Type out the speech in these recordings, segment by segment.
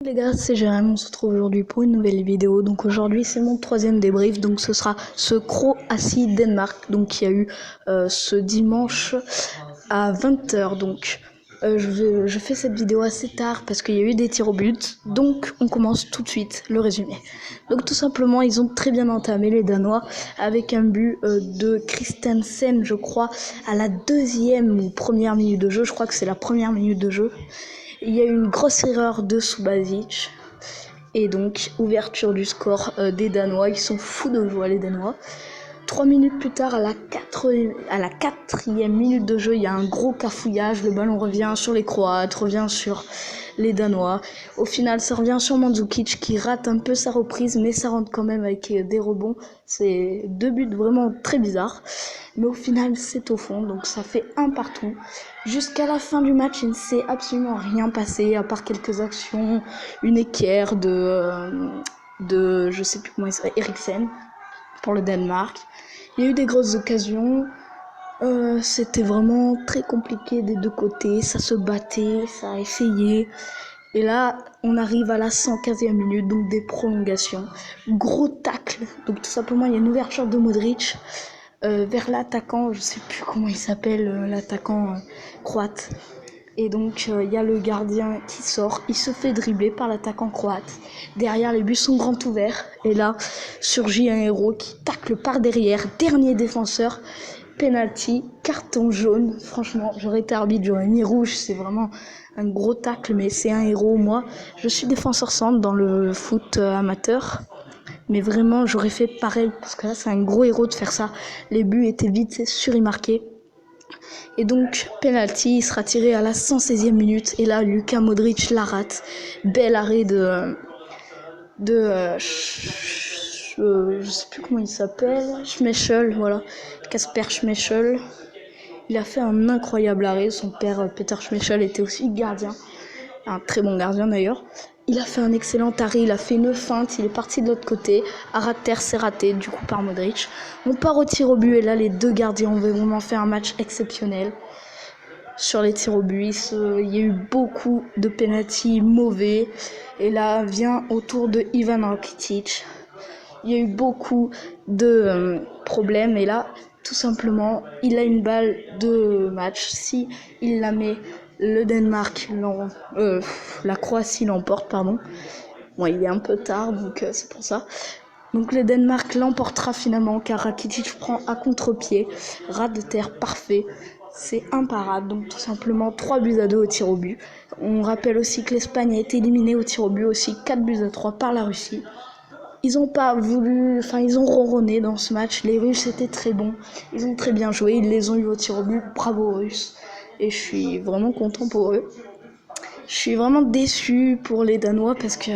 Les gars, c'est Jérém, on se retrouve aujourd'hui pour une nouvelle vidéo. Donc aujourd'hui c'est mon troisième débrief, donc ce sera ce Croatie-Danemark, donc qui a eu ce dimanche à 20h. Donc je fais cette vidéo assez tard parce qu'il y a eu des tirs au but, donc on commence tout de suite le résumé. Donc tout simplement ils ont très bien entamé les Danois avec un but de Christensen, je crois, à la deuxième ou première minute de jeu, je crois que c'est la première minute de jeu. Il y a eu une grosse erreur de Subasic et donc ouverture du score des Danois. Ils sont fous de joie les Danois. 3 minutes plus tard, à la quatrième minute de jeu, il y a un gros cafouillage. Le ballon revient sur les Croates, revient sur les Danois. Au final, ça revient sur Mandzukic qui rate un peu sa reprise, mais ça rentre quand même avec des rebonds. C'est deux buts vraiment très bizarres. Mais au final, c'est au fond, donc ça fait un partout. Jusqu'à la fin du match, il ne s'est absolument rien passé, à part quelques actions, une équerre de je sais plus comment il s'appelle, Eriksen, pour le Danemark. Il y a eu des grosses occasions. C'était vraiment très compliqué des deux côtés. Ça se battait, ça a essayé. Et là, on arrive à la 115e minute, donc des prolongations. Gros tacle. Donc tout simplement, il y a une ouverture de Modric vers l'attaquant. Je sais plus comment il s'appelle, l'attaquant croate. Et donc, il y a le gardien qui sort. Il se fait dribbler par l'attaquant croate. Derrière, les buts sont grands ouverts. Et là, surgit un héros qui tacle par derrière. Dernier défenseur. Penalty, carton jaune. Franchement, j'aurais été arbitre, j'aurais mis rouge. C'est vraiment un gros tacle, mais c'est un héros. Moi, je suis défenseur centre dans le foot amateur. Mais vraiment, j'aurais fait pareil. Parce que là, c'est un gros héros de faire ça. Les buts étaient vite surimmarqués. Et donc, penalty, il sera tiré à la 116e minute. Et là, Luka Modric la rate. Bel arrêt je sais plus comment il s'appelle. Schmeichel, voilà. Kasper Schmeichel. Il a fait un incroyable arrêt. Son père, Peter Schmeichel, était aussi gardien. Un très bon gardien d'ailleurs. Il a fait un excellent arrêt, il a fait une feinte, il est parti de l'autre côté. À ras de terre, c'est raté du coup par Modric. On part au tir au but et là les deux gardiens ont vraiment fait un match exceptionnel. Sur les tirs au but, il y a eu beaucoup de penalty mauvais. Et là vient au tour de Ivan Rakitic. Il y a eu beaucoup de problèmes et là, tout simplement, il a une balle de match. Si il la met, le Danemark, la Croatie l'emporte, pardon. Bon, il est un peu tard, donc c'est pour ça. Donc le Danemark l'emportera finalement car Rakitic prend à contre-pied. Ras de terre parfait. C'est imparable, donc tout simplement 3-2 au tir au but. On rappelle aussi que l'Espagne a été éliminée au tir au but aussi 4-3 par la Russie. Ils ont pas voulu, ils ont ronronné dans ce match. Les Russes étaient très bons, ils ont très bien joué, ils les ont eu au tir au but. Bravo aux Russes. Et je suis vraiment content pour eux. Je suis vraiment déçu pour les Danois parce que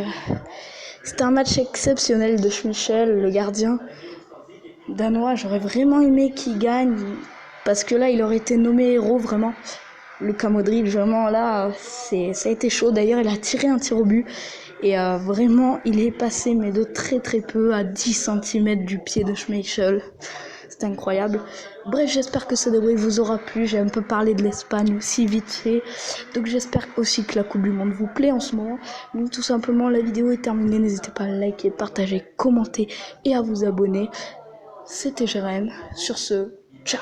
c'était un match exceptionnel de Schmeichel, le gardien danois. J'aurais vraiment aimé qu'il gagne parce que là, il aurait été nommé héros vraiment. Luka Modric, vraiment là, ça a été chaud. D'ailleurs, il a tiré un tir au but et vraiment, il est passé, mais de très très peu, à 10 cm du pied de Schmeichel. C'est incroyable. Bref, j'espère que ce débrief vous aura plu. J'ai un peu parlé de l'Espagne aussi vite fait. Donc j'espère aussi que la Coupe du Monde vous plaît en ce moment. Donc tout simplement, la vidéo est terminée. N'hésitez pas à liker, partager, commenter et à vous abonner. C'était Jérém. Sur ce, ciao.